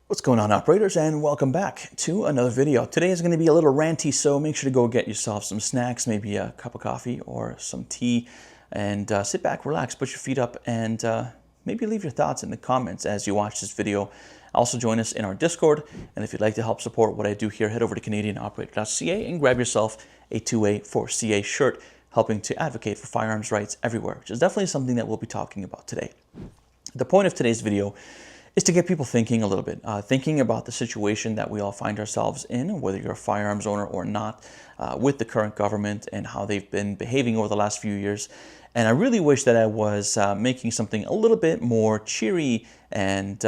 What's going on, operators, and welcome back to another video. Today is going to be a little ranty, so make sure to go get yourself some snacks, maybe a cup of coffee or some tea, and sit back, relax, put your feet up, and maybe leave your thoughts in the comments as you watch this video. Also join us in our Discord, and if you'd like to help support what I do here, head over to CanadianOperator.ca and grab yourself a 2A4CA shirt, helping to advocate for firearms rights everywhere, which is definitely something that we'll be talking about today. The point of today's video is to get people thinking a little bit, thinking about the situation that we all find ourselves in, whether you're a firearms owner or not, with the current government and how they've been behaving over the last few years. And I really wish that I was making something a little bit more cheery and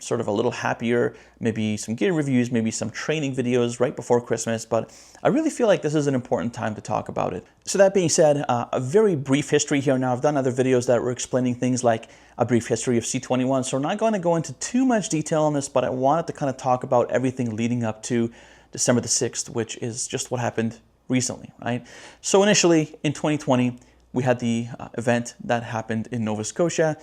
sort of a little happier, maybe some gear reviews, maybe some training videos right before Christmas, but I really feel like this is an important time to talk about it. So that being said, a very brief history here. Now, I've done other videos that were explaining things like a brief history of C21, so we're not going to go into too much detail on this, but I wanted to kind of talk about everything leading up to December the 6th, which is just what happened recently, right? So initially, in 2020, we had the event that happened in Nova Scotia.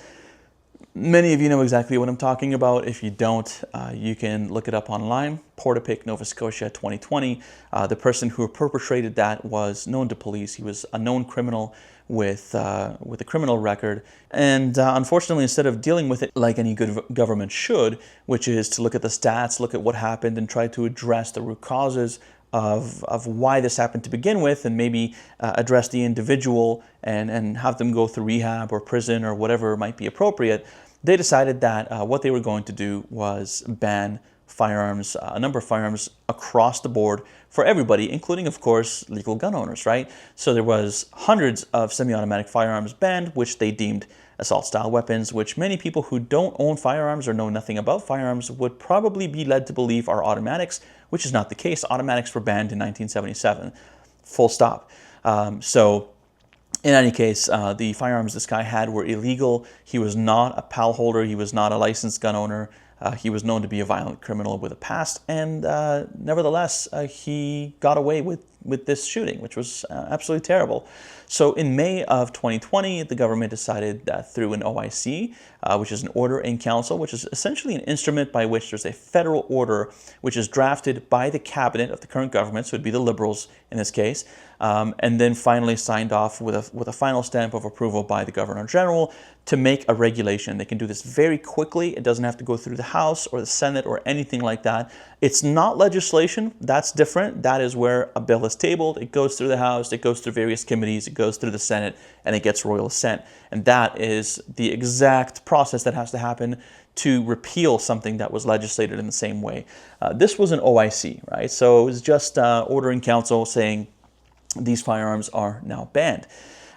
Many of you know exactly what I'm talking about. If you don't, you can look it up online. Portapique, Nova Scotia, 2020. The person who perpetrated that was known to police. He was a known criminal with a criminal record. And unfortunately, instead of dealing with it like any good government should, which is to look at the stats, look at what happened, and try to address the root causes of why this happened to begin with, and maybe address the individual and have them go through rehab or prison or whatever might be appropriate, they decided that what they were going to do was ban firearms, a number of firearms across the board for everybody, including, of course, legal gun owners, right? So there was hundreds of semi-automatic firearms banned, which they deemed assault-style weapons, which many people who don't own firearms or know nothing about firearms would probably be led to believe are automatics, which is not the case. Automatics were banned in 1977, full stop. So in any case, the firearms this guy had were illegal. He was not a PAL holder. He was not a licensed gun owner. He was known to be a violent criminal with a past, and nevertheless, he got away with this shooting, which was absolutely terrible. So in May of 2020, the government decided that through an OIC, which is an order in council, which is essentially an instrument by which there's a federal order which is drafted by the cabinet of the current government, so it'd be the Liberals in this case, and then finally signed off with a final stamp of approval by the Governor General to make a regulation. They can do this very quickly. It doesn't have to go through the House or the Senate or anything like that. It's not legislation. That's different. That is where a bill is tabled. It goes through the House, it goes through various committees, it goes through the Senate, and it gets royal assent. And that is the exact process that has to happen to repeal something that was legislated in the same way. This was an OIC, right? So it was just order in council saying these firearms are now banned.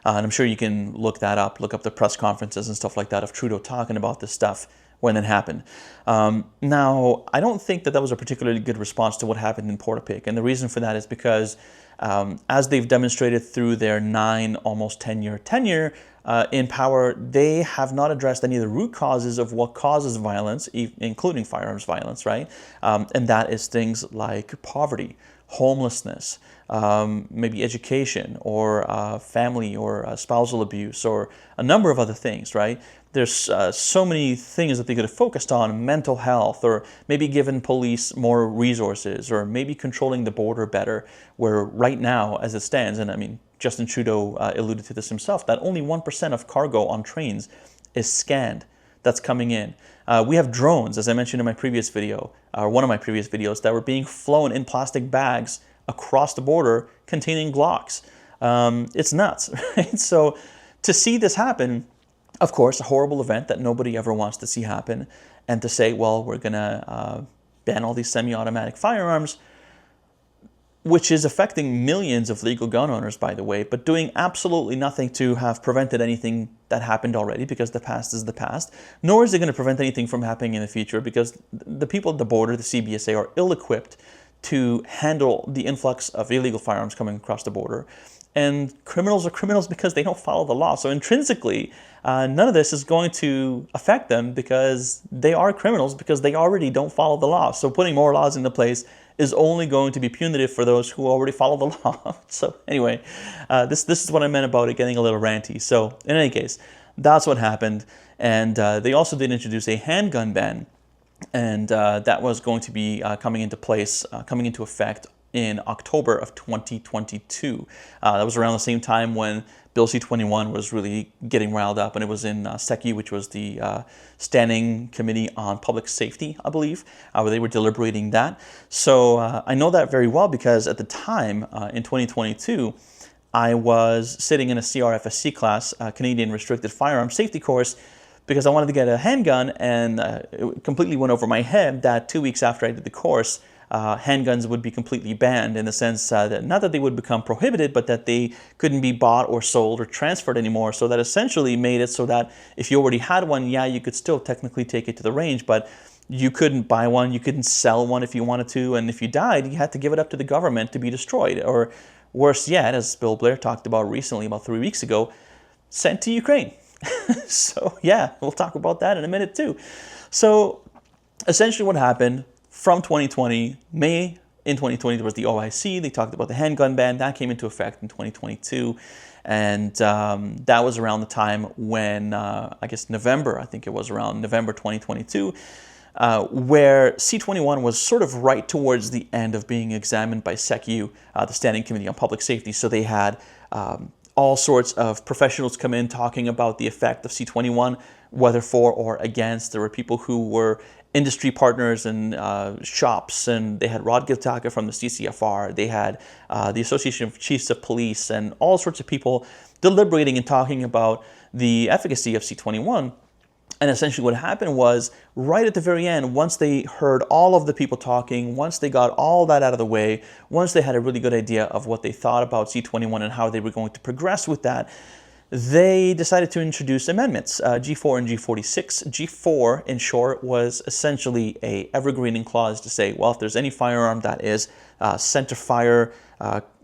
And I'm sure you can look that up, look up the press conferences and stuff like that of Trudeau talking about this stuff when it happened. Now, I don't think that that was a particularly good response to what happened in Portapique. And the reason for that is because as they've demonstrated through their almost 10-year tenure in power, they have not addressed any of the root causes of what causes violence, including firearms violence, right? And that is things like poverty, homelessness, maybe education or family or spousal abuse or a number of other things, right? There's so many things that they could have focused on, mental health, or maybe given police more resources, or maybe controlling the border better, where right now, as it stands, and I mean, Justin Trudeau alluded to this himself, that only 1% of cargo on trains is scanned that's coming in. We have drones, as I mentioned in my previous video, or one of my previous videos, that were being flown in plastic bags across the border containing Glocks. It's nuts, right? So to see this happen, of course, a horrible event that nobody ever wants to see happen, and to say, well, we're going to ban all these semi-automatic firearms, which is affecting millions of legal gun owners, by the way, but doing absolutely nothing to have prevented anything that happened already, because the past is the past, nor is it going to prevent anything from happening in the future, because the people at the border, the CBSA, are ill-equipped to handle the influx of illegal firearms coming across the border. And criminals are criminals because they don't follow the law. So intrinsically, none of this is going to affect them because they are criminals, because they already don't follow the law. So putting more laws into place is only going to be punitive for those who already follow the law. So anyway, this is what I meant about it getting a little ranty. So in any case, that's what happened. And they also did introduce a handgun ban And that was going to be coming into effect in October of 2022. That was around the same time when Bill C-21 was really getting riled up, and it was in SECU, which was the Standing Committee on Public Safety, I believe, where they were deliberating that. So I know that very well because at the time, in 2022, I was sitting in a CRFSC class, Canadian Restricted Firearm Safety course, because I wanted to get a handgun, and it completely went over my head that 2 weeks after I did the course, handguns would be completely banned, in the sense that not that they would become prohibited, but that they couldn't be bought or sold or transferred anymore. So that essentially made it so that if you already had one, yeah, you could still technically take it to the range, but you couldn't buy one, you couldn't sell one if you wanted to, and if you died, you had to give it up to the government to be destroyed, or worse yet, as Bill Blair talked about recently, about 3 weeks ago, sent to Ukraine. So yeah, we'll talk about that in a minute too. So essentially what happened from 2020, May in 2020, there was the OIC. They talked about the handgun ban. That came into effect in 2022. And that was around the time when, I guess November, I think it was around November 2022, where C-21 was sort of right towards the end of being examined by SECU, the Standing Committee on Public Safety. So they had all sorts of professionals come in talking about the effect of C-21, whether for or against. There were people who were industry partners and shops, and they had Rod Giltaca from the CCFR. They had the Association of Chiefs of Police and all sorts of people deliberating and talking about the efficacy of C-21. And essentially what happened was, right at the very end, once they heard all of the people talking, once they got all that out of the way, once they had a really good idea of what they thought about C-21 and how they were going to progress with that, they decided to introduce amendments, G4 and G46. G4, in short, was essentially a evergreening clause to say, well, if there's any firearm that is center fire,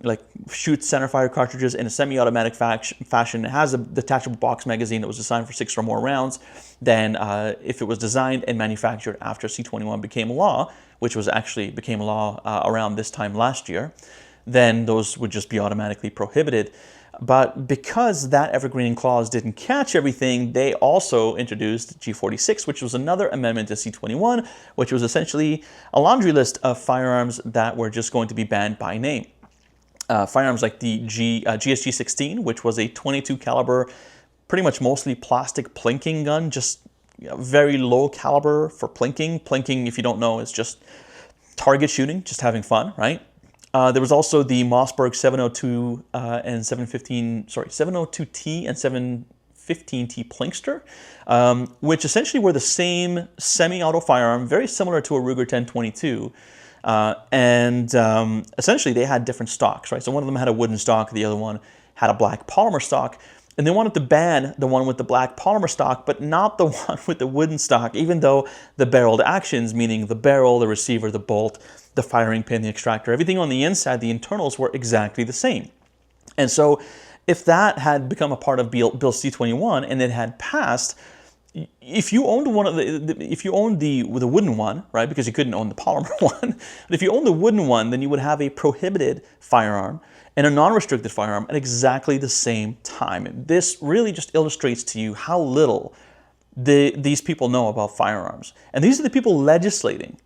like shoots center fire cartridges in a semi-automatic fashion, it has a detachable box magazine that was designed for 6 or more rounds, then if it was designed and manufactured after C-21 became law, which was actually became law around this time last year, then those would just be automatically prohibited. But because that evergreening clause didn't catch everything, they also introduced G46, which was another amendment to C-21, which was essentially a laundry list of firearms that were just going to be banned by name. Firearms like the GSG-16, which was a 22 caliber, pretty much mostly plastic plinking gun, just very low caliber for plinking. Plinking, if you don't know, is just target shooting, just having fun, right? There was also the Mossberg 702 and 702T and 715T Plinkster, which essentially were the same semi-auto firearm, very similar to a Ruger 1022. Essentially they had different stocks, right? So one of them had a wooden stock, the other one had a black polymer stock. And they wanted to ban the one with the black polymer stock, but not the one with the wooden stock, even though the barreled actions, meaning the barrel, the receiver, the bolt, the firing pin, the extractor, everything on the inside, the internals were exactly the same. And so if that had become a part of Bill C-21 and it had passed, if you owned one of if you owned the wooden one, right, because you couldn't own the polymer one, but if you owned the wooden one, then you would have a prohibited firearm and a non-restricted firearm at exactly the same time. This really just illustrates to you how little these people know about firearms. And these are the people legislating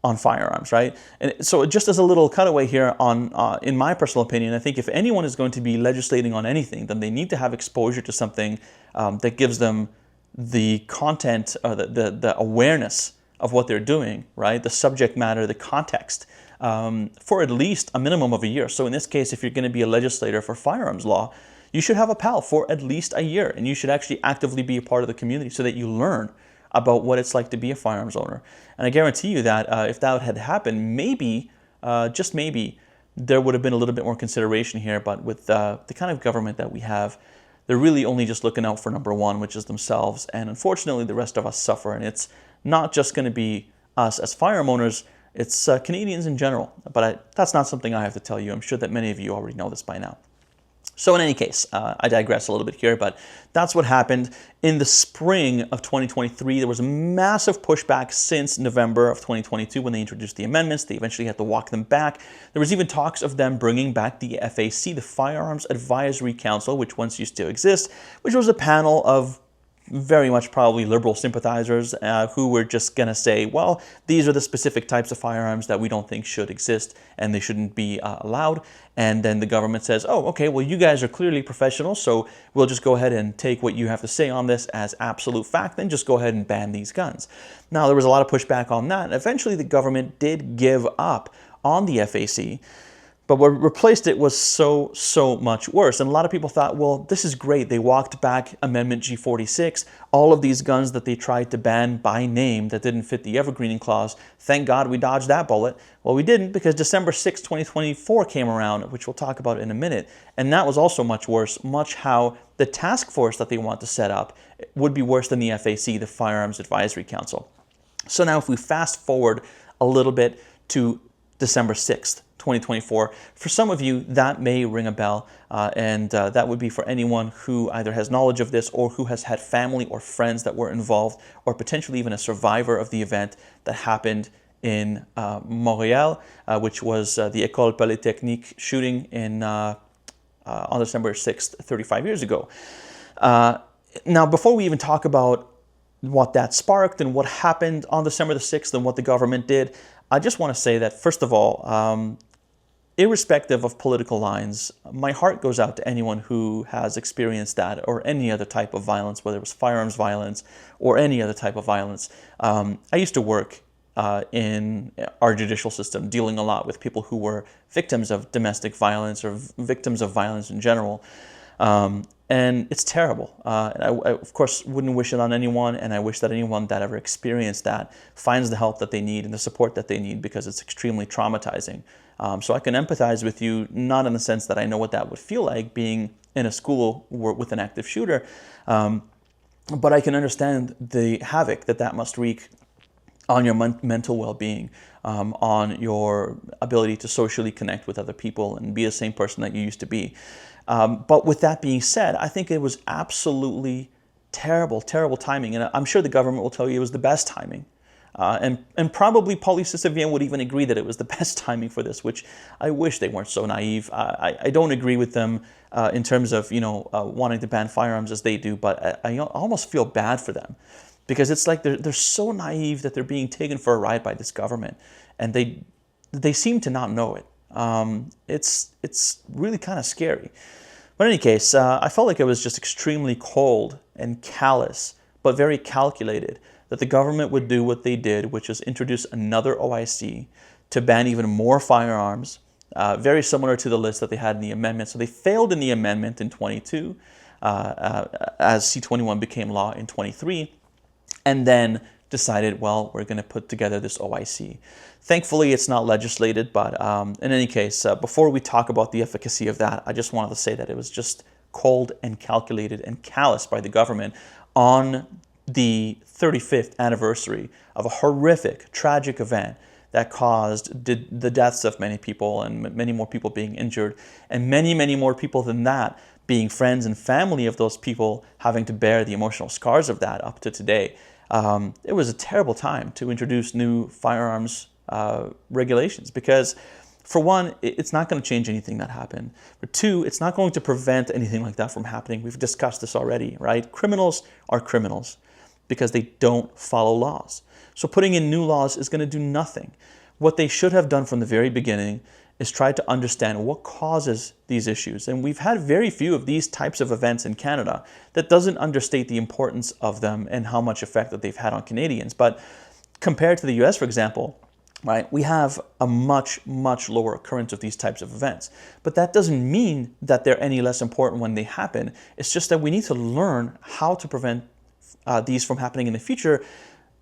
on firearms, right? And so just as a little cutaway here on, in my personal opinion, I think if anyone is going to be legislating on anything, then they need to have exposure to something that gives them the content, or the awareness of what they're doing, right? The subject matter, the context, for at least a minimum of a year. So in this case, if you're going to be a legislator for firearms law, you should have a PAL for at least a year, and you should actually actively be a part of the community so that you learn about what it's like to be a firearms owner. And I guarantee you that if that had happened, maybe, just maybe, there would have been a little bit more consideration here. But with the kind of government that we have, they're really only just looking out for number one, which is themselves. And unfortunately, the rest of us suffer. And it's not just going to be us as firearm owners, it's Canadians in general. But that's not something I have to tell you. I'm sure that many of you already know this by now. So in any case, I digress a little bit here, but that's what happened. In the spring of 2023, there was a massive pushback since November of 2022 when they introduced the amendments. They eventually had to walk them back. There was even talks of them bringing back the FAC, the Firearms Advisory Council, which once used to exist, which was a panel of very much probably liberal sympathizers who were just going to say, well, these are the specific types of firearms that we don't think should exist and they shouldn't be allowed. And then the government says, oh, okay, well, you guys are clearly professionals, so we'll just go ahead and take what you have to say on this as absolute fact and just go ahead and ban these guns. Now, there was a lot of pushback on that. Eventually, the government did give up on the FAC. But what replaced it was so much worse. And a lot of people thought, well, this is great. They walked back Amendment G46, all of these guns that they tried to ban by name that didn't fit the evergreening clause. Thank God we dodged that bullet. Well, we didn't, because December 6, 2024 came around, which we'll talk about in a minute. And that was also much worse, much how the task force that they want to set up would be worse than the FAC, the Firearms Advisory Council. So now if we fast forward a little bit to December 6th, 2024. For some of you, that may ring a bell, and that would be for anyone who either has knowledge of this or who has had family or friends that were involved, or potentially even a survivor of the event that happened in Montreal, which was the École Polytechnique shooting in, on December 6th, 35 years ago. Now, before we even talk about what that sparked and what happened on December the 6th and what the government did, I just want to say that, first of all, irrespective of political lines, my heart goes out to anyone who has experienced that or any other type of violence, whether it was firearms violence or any other type of violence. I used to work in our judicial system, dealing a lot with people who were victims of domestic violence or victims of violence in general. And it's terrible. And I, of course, wouldn't wish it on anyone, and I wish that anyone that ever experienced that finds the help that they need and the support that they need, because it's extremely traumatizing. So I can empathize with you, not in the sense that I know what that would feel like being in a school with an active shooter, but I can understand the havoc that that must wreak on your mental well-being, on your ability to socially connect with other people and be the same person that you used to be. But with that being said, I think it was absolutely terrible timing. And I'm sure the government will tell you it was the best timing. And probably Police Civilian would even agree that it was the best timing for this, which I wish they weren't so naive. I don't agree with them in terms of, wanting to ban firearms as they do, but I almost feel bad for them, because it's like they're so naive that they're being taken for a ride by this government, and they seem to not know it. It's really kind of scary. But in any case, I felt like it was just extremely cold and callous, but very calculated, that the government would do what they did, which is introduce another OIC to ban even more firearms, very similar to the list that they had in the amendment. So they failed in the amendment in 22, as C-21 became law in 23, and then decided, well, we're going to put together this OIC. Thankfully, it's not legislated, but in any case, before we talk about the efficacy of that, I just wanted to say that it was just cold and calculated and callous by the government on the 35th anniversary of a horrific, tragic event that caused the deaths of many people and many more people being injured, and many more people than that being friends and family of those people having to bear the emotional scars of that up to today. It was a terrible time to introduce new firearms regulations, because for one, it's not going to change anything that happened. For two, it's not going to prevent anything like that from happening. We've discussed this already, right? Criminals are criminals because they don't follow laws. So putting in new laws is going to do nothing. What they should have done from the very beginning is try to understand what causes these issues. And we've had very few of these types of events in Canada. That doesn't understate the importance of them and how much effect that they've had on Canadians. But compared to the US, for example, right, we have a much lower occurrence of these types of events. But that doesn't mean that they're any less important when they happen. It's just that we need to learn how to prevent these from happening in the future.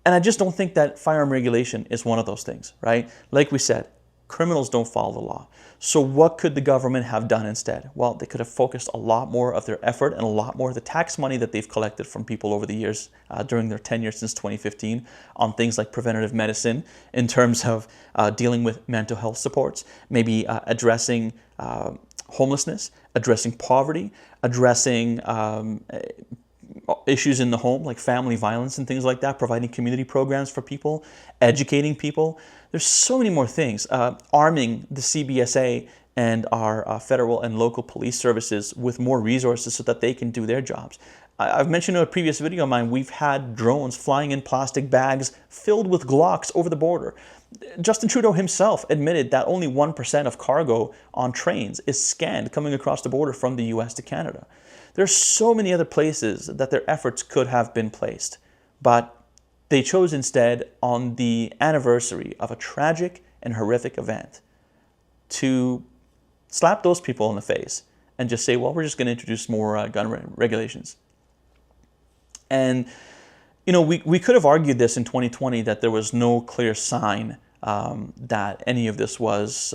And I just don't think that firearm regulation is one of those things, right? Like we said, criminals don't follow the law. So what could the government have done instead? Well, they could have focused a lot more of their effort and a lot more of the tax money that they've collected from people over the years during their tenure since 2015 on things like preventative medicine, in terms of dealing with mental health supports, maybe addressing homelessness, addressing poverty, addressing issues in the home like family violence and things like that, providing community programs for people, educating people. There's so many more things. Arming the CBSA and our federal and local police services with more resources so that they can do their jobs. I've mentioned in a previous video of mine, we've had drones flying in plastic bags filled with Glocks over the border. Justin Trudeau himself admitted that only 1% of cargo on trains is scanned coming across the border from the US to Canada. There's so many other places that their efforts could have been placed, but they chose instead on the anniversary of a tragic and horrific event to slap those people in the face and just say, well, we're just going to introduce more gun regulations. And, you know, we could have argued this in 2020 that there was no clear sign that any of this was,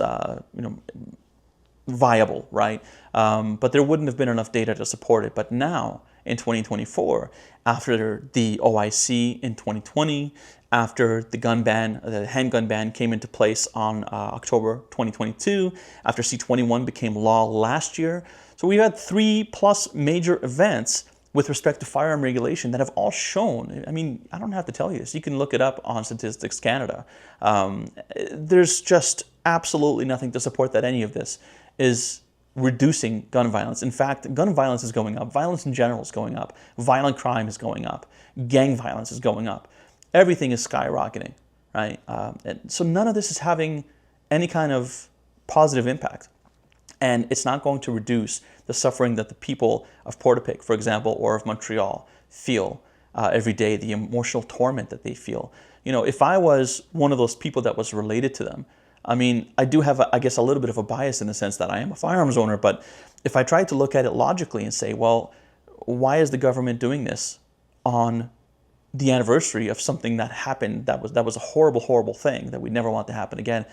viable, right? But there wouldn't have been enough data to support it. But now, in 2024, after the OIC in 2020, after the gun ban, the handgun ban came into place on October 2022, after C-21 became law last year. So we've had 3+ major events with respect to firearm regulation that have all shown, I mean, I don't have to tell you this, you can look it up on Statistics Canada. There's just absolutely nothing to support that any of this is reducing gun violence. In fact, gun violence is going up. Violence in general is going up. Violent crime is going up. Gang violence is going up. Everything is skyrocketing, right? And so none of this is having any kind of positive impact. And it's not going to reduce the suffering that the people of Portapique, for example, or of Montreal feel every day, the emotional torment that they feel. You know, if I was one of those people that was related to them, I mean, I do have, I guess, a little bit of a bias in the sense that I am a firearms owner, but if I tried to look at it logically and say, well, why is the government doing this on the anniversary of something that happened that was a horrible, horrible thing that we never want to happen again?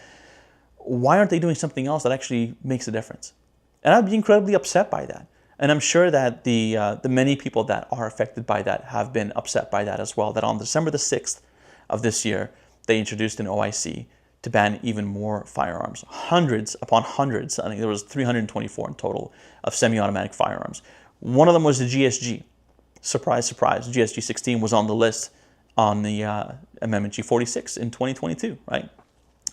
Why aren't they doing something else that actually makes a difference? And I'd be incredibly upset by that. And I'm sure that the many people that are affected by that have been upset by that as well, that on December the 6th of this year, they introduced an OIC to ban even more firearms. Hundreds upon hundreds, I think there was 324 in total, of semi-automatic firearms. One of them was the GSG. Surprise, surprise, GSG 16 was on the list on the Amendment G46 in 2022, right?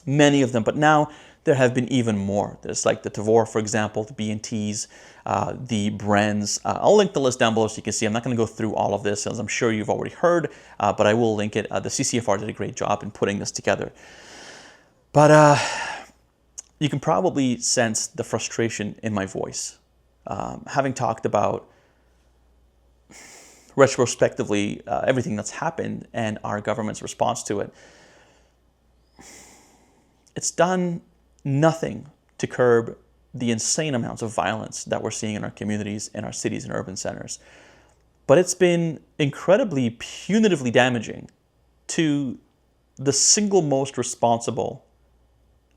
Many of them, but now there have been even more. There's like the Tavor, for example, the B&Ts, the Brens. I'll link the list down below so you can see. I'm not going to go through all of this, as I'm sure you've already heard, but I will link it. The CCFR did a great job in putting this together. But you can probably sense the frustration in my voice. Having talked about retrospectively everything that's happened and our government's response to it, it's done nothing to curb the insane amounts of violence that we're seeing in our communities, in our cities and urban centers. But it's been incredibly punitively damaging to the single most responsible,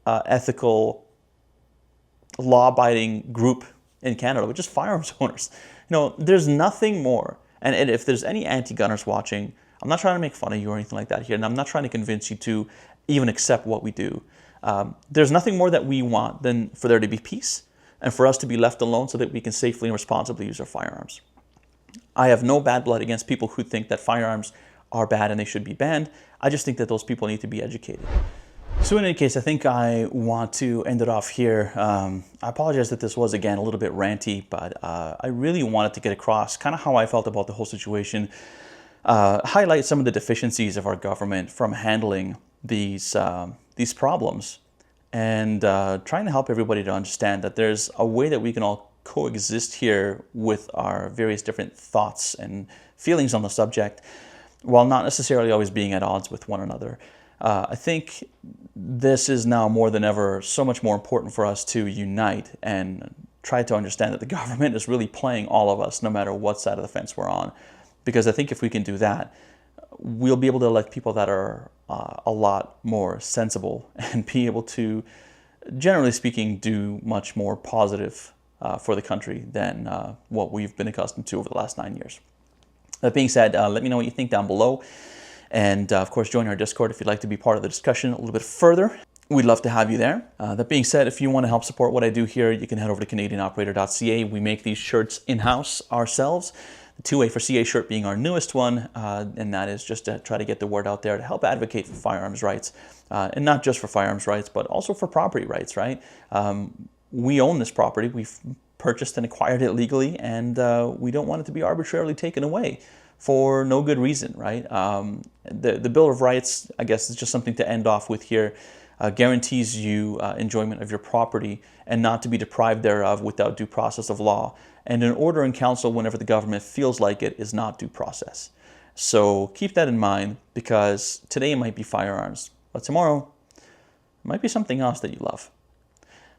ethical, law-abiding group in Canada, which is firearms owners. You know, there's nothing more, and if there's any anti-gunners watching, I'm not trying to make fun of you or anything like that here, and I'm not trying to convince you to even accept what we do. There's nothing more that we want than for there to be peace and for us to be left alone so that we can safely and responsibly use our firearms. I have no bad blood against people who think that firearms are bad and they should be banned. I just think that those people need to be educated. So in any case, I think I want to end it off here. I apologize that this was, again, a little bit ranty, but I really wanted to get across kind of how I felt about the whole situation, highlight some of the deficiencies of our government from handling these problems, and trying to help everybody to understand that there's a way that we can all coexist here with our various different thoughts and feelings on the subject, while not necessarily always being at odds with one another. I think this is now more than ever so much more important for us to unite and try to understand that the government is really playing all of us, no matter what side of the fence we're on. Because I think if we can do that, we'll be able to elect people that are a lot more sensible and be able to, generally speaking, do much more positive for the country than what we've been accustomed to over the last 9 years. That being said, let me know what you think down below. And of course, join our Discord if you'd like to be part of the discussion a little bit further. We'd love to have you there. That being said, if you want to help support what I do here, you can head over to CanadianOperator.ca. We make these shirts in-house ourselves. The 2A for CA shirt being our newest one, and that is just to try to get the word out there to help advocate for firearms rights, and not just for firearms rights, but also for property rights, right? we own this property. We've purchased and acquired it legally, and we don't want it to be arbitrarily taken away for no good reason, right? The Bill of Rights, I guess, is just something to end off with here. Guarantees you enjoyment of your property and not to be deprived thereof without due process of law. And an order in council whenever the government feels like it is not due process. So keep that in mind, because today it might be firearms, but tomorrow it might be something else that you love.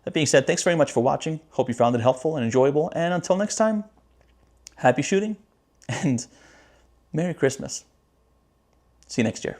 That being said, thanks very much for watching. Hope you found it helpful and enjoyable. And until next time, happy shooting and Merry Christmas. See you next year.